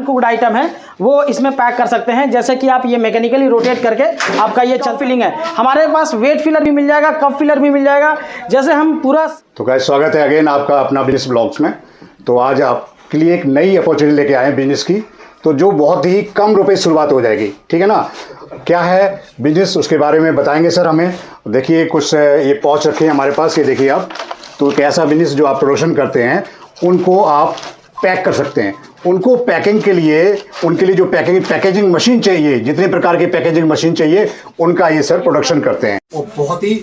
Uncooked item है वो इसमें पैक कर सकते हैं। जैसे कि आप ये मैकेनिकली रोटेट करके आपका ये चल फिलिंग है। हमारे पास वेट फिलर भी मिल जाएगा, कप फिलर भी मिल जाएगा। जैसे हम पूरा तो गाइस स्वागत है अगेन आपका अपना बिजनेस ब्लॉग्स में। तो आज आपके लिए एक नई अपॉर्चुनिटी लेके आए हैं बिजनेस की, तो जो बहुत ही कम रुपए शुरुआत हो जाएगी, ठीक है ना। क्या है बिजनेस उसके बारे में बताएंगे सर हमें। देखिए कुछ ये पॉच रखे हैं हमारे पास, ये देखिए आप। तो कैसा बिजनेस जो आप प्रोडक्शन करते हैं उनको आप पैक कर सकते हैं। उनको पैकिंग के लिए उनके लिए जो पैकेजिंग मशीन चाहिए, जितने प्रकार के पैकेजिंग मशीन चाहिए उनका ये सर प्रोडक्शन करते हैं। और बहुत ही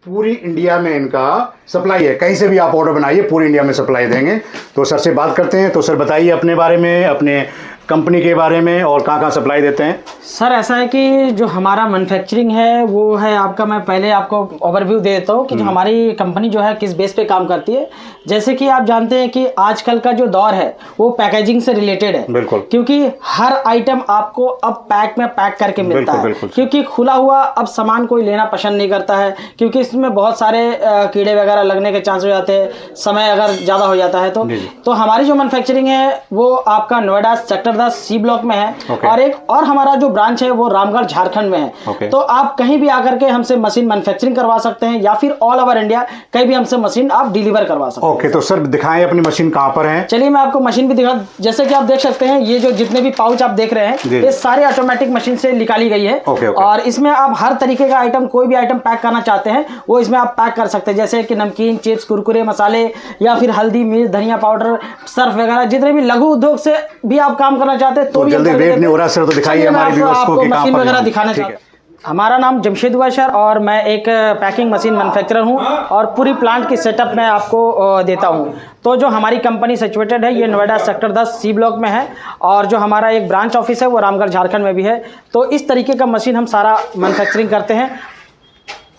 पूरी इंडिया में इनका सप्लाई है, कहीं से भी आप ऑर्डर बनाइए पूरी इंडिया में सप्लाई देंगे। तो सर से बात करते हैं। तो सर बताइए अपने बारे में, अपने कंपनी के बारे में और कहाँ सप्लाई देते हैं। सर ऐसा है कि जो हमारा मैन्युफैक्चरिंग है वो है आपका, मैं पहले आपको ओवरव्यू दे देता हूँ कि जो हमारी कंपनी जो है किस बेस पे काम करती है। जैसे कि आप जानते हैं कि आजकल का जो दौर है वो पैकेजिंग से रिलेटेड है। बिल्कुल। क्योंकि हर आइटम आपको अब पैक में पैक करके मिलता है। क्योंकि खुला हुआ अब सामान कोई लेना पसंद नहीं करता है, क्योंकि इसमें बहुत सारे कीड़े वगैरह लगने के चांस हो जाते हैं, समय अगर ज़्यादा हो जाता है तो हमारी जो मैन्युफैक्चरिंग है वो आपका नोएडा सेक्टर 10 सी ब्लॉक में है। और एक और हमारा जो ब्रांच है वो रामगढ़ झारखंड में है। तो आप कहीं भी आकर के हमसे मशीन मैन्युफैक्चरिंग करवा सकते हैं या फिर ऑल ओवर इंडिया कहीं भी हमसे मशीन आप डिलीवर करवा सकते हैं। ओके, तो सर दिखाएं अपनी मशीन कहाँ पर है। चलिए मैं आपको मशीन भी दिखा। जैसे कि आप देख सकते हैं ये जो जितने भी पाउच आप देख रहे हैं ये सारे ऑटोमेटिक मशीन से निकाली गई है। और इसमें आप हर तरीके का आइटम, कोई भी आइटम पैक करना चाहते हैं वो इसमें आप पैक कर सकते हैं। जैसे कि नमकीन, चिप्स, कुरकुरे, मसाले या फिर हल्दी, मिर्च, धनिया पाउडर, सर्फ वगैरह, जितने भी लघु उद्योग से भी आप काम करना चाहते हैं तो भी जल्दी वेट नहीं हो रहा सर, तो दिखाइए हमारे व्यूअर्स को कि कहां मशीन पर वगैरह दिखाना चाहते हैं। हमारा नाम जमशेद हुआ सर और मैं एक पैकिंग मशीन मैन्युफैक्चरर हूं और पूरी प्लांट की सेटअप मैं आपको देता हूं। तो जो हमारी कंपनी सिचुएटेड है ये नोएडा सेक्टर 10 सी ब्लॉक में है और जो हमारा एक ब्रांच ऑफिस है वो रामगढ़ झारखंड में भी है। तो इस तरीके का मशीन हम सारा मैन्युफैक्चरिंग करते हैं।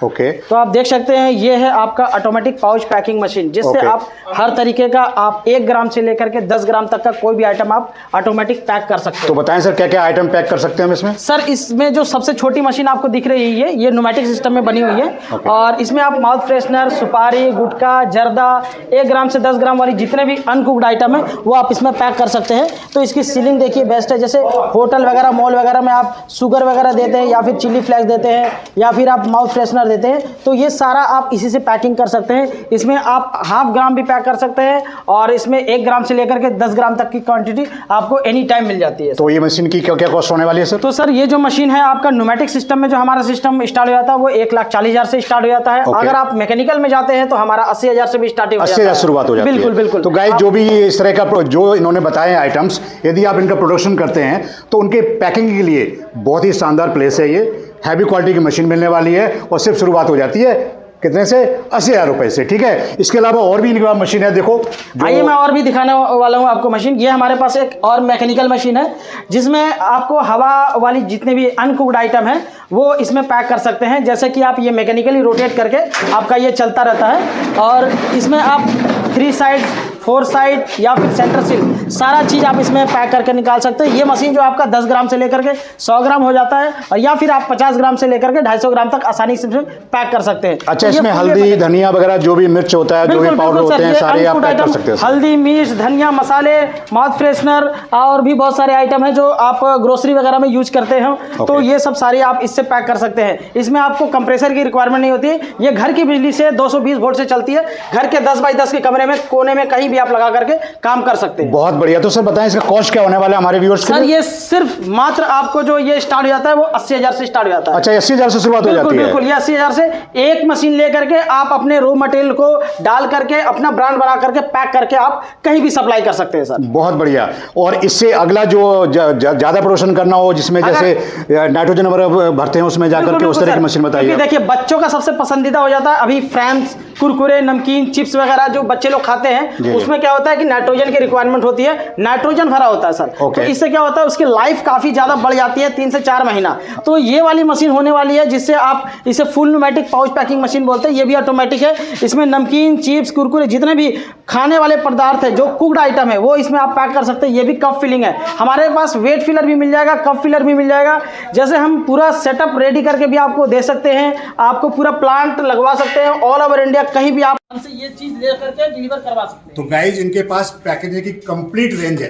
ओके। तो आप देख सकते हैं ये है आपका ऑटोमेटिक पाउच पैकिंग मशीन, जिससे आप हर तरीके का आप 1 ग्राम से लेकर के 10 ग्राम तक का कोई भी आइटम आप ऑटोमेटिक पैक कर सकते हैं। तो बताएं सर क्या क्या आइटम पैक कर सकते हैं हम इसमें। सर इसमें जो सबसे छोटी मशीन आपको दिख रही है ये न्यूमेटिक सिस्टम में बनी हुई है। और इसमें आप माउथ फ्रेशनर, सुपारी, गुटखा, जर्दा, 1 ग्राम से 10 ग्राम वाली जितने भी अनकुक्ड आइटम है वो आप इसमें पैक कर सकते हैं। तो इसकी सीलिंग देखिए बेस्ट है। जैसे होटल वगैरह, मॉल वगैरह में आप शुगर वगैरह देते हैं या फिर चिली फ्लेक्स देते हैं या फिर आप माउथ फ्रेशनर देते हैं, तो ये सारा आप इसी से पैकिंग कर सकते हैं। इसमें आप 1/2 ग्राम भी पैक कर सकते हैं और इसमें 1 ग्राम से लेकर के 10 ग्राम तक की क्वांटिटी आपको एनी टाइम मिल जाती है। तो ये मशीन की क्या क्या कॉस्ट होने वाली है सर। तो सर ये जो मशीन है आपका न्यूमेटिक सिस्टम में जो हमारा सिस्टम स्टार्ट हो जाता है वो 1,40,000 से स्टार्ट हो जाता है। अगर आप मैकेनिकल में जाते हैं तो हमारा 80,000 से भी स्टार्टिंग हो जाता है। 80,000 शुरुआत हो जाती है। बिल्कुल बिल्कुल। तो गाइस जो भी इस तरह का जो इन्होंने बताए आइटम्स, यदि आप इनका प्रोडक्शन करते हैं तो उनके पैकिंग के लिए बहुत ही शानदार प्लेस है। ये हैवी क्वालिटी की मशीन मिलने वाली है और सिर्फ शुरुआत हो जाती है कितने से, 80,000 रुपए से, ठीक है। इसके अलावा और भी इनके पास मशीन है, देखो। आइए मैं और भी दिखाने वाला हूँ आपको मशीन। ये हमारे पास एक और मैकेनिकल मशीन है जिसमें आपको हवा वाली जितने भी अनकुक्ड आइटम है वो इसमें पैक कर सकते हैं। जैसे कि आप ये मैकेनिकली रोटेट करके आपका ये चलता रहता है और इसमें आप 3 साइड, 4 साइड या फिर सेंटर सील सारा चीज़ आप इसमें पैक करके निकाल सकते हैं। ये मशीन जो आपका 10 ग्राम से लेकर के 100 ग्राम हो जाता है और या फिर आप 50 ग्राम से लेकर के 250 ग्राम तक आसानी से पैक कर सकते हैं। अच्छा, इसमें हल्दी, धनिया वगैरह जो भी मिर्च होता है, जो भी पाउडर होते हैं, सारे आप पैक कर सकते हैं। हल्दी, मिर्च, धनिया, मसाले, माउथ फ्रेशनर और भी बहुत सारे आइटम हैं जो आप ग्रोसरी वगैरह में यूज करते हैं। तो ये सब सारे आप इससे पैक कर सकते हैं। इसमें आपको कंप्रेसर की रिक्वायरमेंट नहीं होती है। ये घर की बिजली से 220 वोल्ट से चलती है। घर के 10 बाई 10 के कमरे में कोने में कहीं भी आप लगा करके काम कर सकते हैं। बहुत बढ़िया। तो सर बताएं इसका कॉस्ट क्या होने वाला है हमारे व्यूअर्स के लिए। सर ये सिर्फ मात्र आपको जो ये स्टार्ट हो जाता है वो 80,000 से स्टार्ट हो जाता है। अच्छा, 80,000 से शुरुआत हो जाती है। बिल्कुल, ये 80,000 से एक मशीन लेकर के आप अपने रॉ मटेरियल को डाल करके अपना ब्रांड बना करके पैक करके आप कहीं भी सप्लाई कर सकते हैं सर। बहुत बढ़िया। और इससे अगला जो ज्यादा प्रोडक्शन करना हो, जिसमें जैसे नाइट्रोजन वगैरह भरते हैं, उसमें जाकर के उस तरह की मशीन बताइए। देखिए बच्चों का सबसे पसंदीदा हो जाता है अभी फ्रैम्स, कुरकुरे, नमकीन, चिप्स वगैरह जो बच्चे लोग खाते हैं उसमें क्या होता है कि नाइट्रोजन की रिक्वायरमेंट होती है, नाइट्रोजन भरा होता है सर। तो इससे क्या होता है उसकी लाइफ काफी ज्यादा बढ़ जाती है, 3 से 4 महीना। तो ये वाली मशीन होने वाली है जिससे आप इसे full pneumatic pouch packing machine बोलते हैं। ये भी ऑटोमेटिक है। इसमें नमकीन, चिप्स, कुरकुरे जितने भी खाने वाले पदार्थ है, जो कुक्ड आइटम है, वो इसमें आप पैक कर सकते हैं। ये भी कप फिलिंग है। हमारे पास वेट फिलर भी मिल जाएगा, कप फिलर भी मिल जाएगा। जैसे हम पूरा सेटअप रेडी करके भी आपको दे सकते हैं, आपको पूरा प्लांट लगवा सकते हैं। ऑल ओवर इंडिया कहीं भी आप हमसे ये चीज ले करके डिलीवर करवा सकते हैं। तो गाइज इनके पास पैकेजिंग की कंप्लीट रेंज है,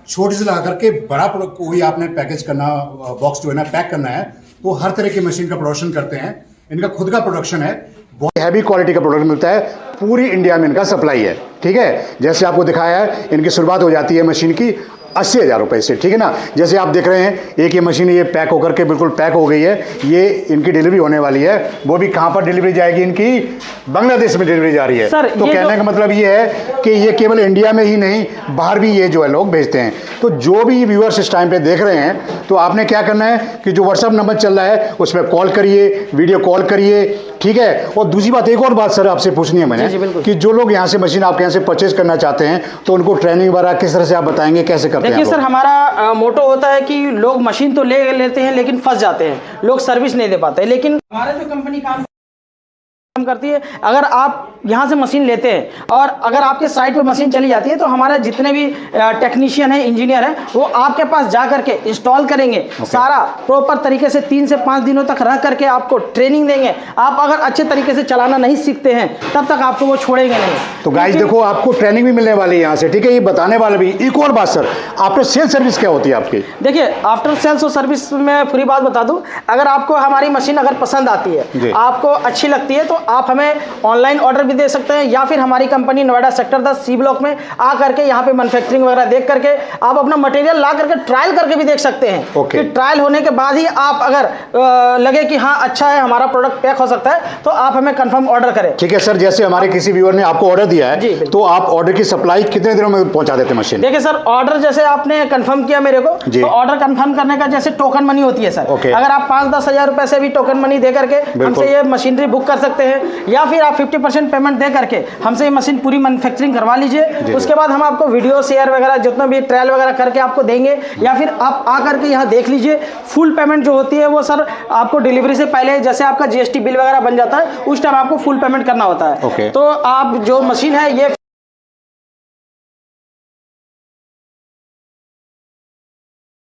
छोटे से ला करके बड़ा प्रोडक्ट कोई आपने पैकेज करना, बॉक्स जो है ना पैक करना है, तो हर तरह की मशीन का प्रोडक्शन करते हैं। इनका खुद का प्रोडक्शन है, बहुत हैवी क्वालिटी का प्रोडक्ट मिलता है, पूरी इंडिया में इनका सप्लाई है। ठीक है, जैसे आपको दिखाया है, इनकी शुरुआत हो जाती है मशीन की 80,000 रुपये से। ठीक है ना, जैसे आप देख रहे हैं एक ये मशीन ये पैक होकर के बिल्कुल पैक हो गई है, ये इनकी डिलीवरी होने वाली है। वो भी कहाँ पर डिलीवरी जाएगी इनकी? बांग्लादेश में डिलीवरी जा रही है। सर, तो कहने का मतलब ये है कि ये केवल इंडिया में ही नहीं, बाहर भी ये जो है लोग भेजते हैं। तो जो भी व्यूअर्स इस टाइम पे देख रहे हैं, तो आपने क्या करना है कि जो व्हाट्सअप नंबर चल रहा है उस पर कॉल करिए, वीडियो कॉल करिए। ठीक है, और दूसरी बात, एक और बात सर आपसे पूछनी है मैंने कि जो लोग यहाँ से मशीन आपके यहाँ से परचेज करना चाहते हैं, तो उनको ट्रेनिंग वगैरह किस तरह से आप बताएंगे, कैसे करते हैं? देखिए सर, हमारा मोटो होता है कि लोग मशीन तो ले लेते हैं लेकिन फंस जाते हैं, लोग सर्विस नहीं दे पाते। लेकिन हमारे जो कंपनी काम करती है, अगर आप यहाँ से मशीन लेते हैं और अगर आपके साइट पे मशीन चली जाती है, तो हमारे जितने भी टेक्नीशियन हैं, इंजीनियर हैं, वो आपके पास जा करके इंस्टॉल करेंगे। सारा प्रॉपर तरीके से 3 से 5 दिनों तक रह करके आपको ट्रेनिंग देंगे। आप अगर अच्छे तरीके से चलाना नहीं सीखते हैं, तब तक आपको वो छोड़ेंगे नहीं। तो गाइस देखो, आपको ट्रेनिंग भी मिलने वाली है यहाँ से। ठीक है, ये बताने वाले भी। एक और बात सर, आफ्टर सेल सर्विस क्या होती है आपकी? देखिए, आफ्टर सेल्स और सर्विस में फ्री बात बता दूं, अगर आपको हमारी मशीन अगर पसंद आती है, आपको अच्छी लगती है, तो आप हमें ऑनलाइन ऑर्डर भी दे सकते हैं, या फिर हमारी company Noida sector 10 C block में आ करके यहाँ पे मैन्युफैक्चरिंग वगैरह देख करके आप अपना मटेरियल ला करके ट्रायल करके भी देख सकते हैं। कि ट्रायल होने के बाद ही आप अगर लगे कि हाँ अच्छा है, हमारा प्रोडक्ट पैक हो सकता है, तो आप हमें कंफर्म ऑर्डर करें। ठीक है सर, जैसे हमारे किसी व्यूअर ने आपको ऑर्डर दिया है, तो आप ऑर्डर की सप्लाई कितने दिनों में पहुंचा देते हैं मशीन? देखिए सर, ऑर्डर जैसे आपने कंफर्म किया मेरे को, तो ऑर्डर कंफर्म करने का जैसे टोकन मनी होती है सर, अगर आप 5-10 हज़ार रुपए से भी टोकन मनी दे करके हमसे ये मशीनरी बुक कर सकते हैं, या फिर आप 50% पेमेंट दे करके हमसे ये मशीन पूरी मैन्युफैक्चरिंग करवा लीजिए। उसके बाद हम आपको वीडियो शेयर वगैरह जितना भी ट्रायल वगैरह करके आपको देंगे, या फिर आप आ करके यहाँ देख लीजिए। फुल पेमेंट जो होती है वो सर आपको डिलीवरी से पहले, जैसे आपका GST बिल वगैरह बन जाता है, उस टाइम आपको फुल पेमेंट करना होता है। तो आप जो मशीन है ये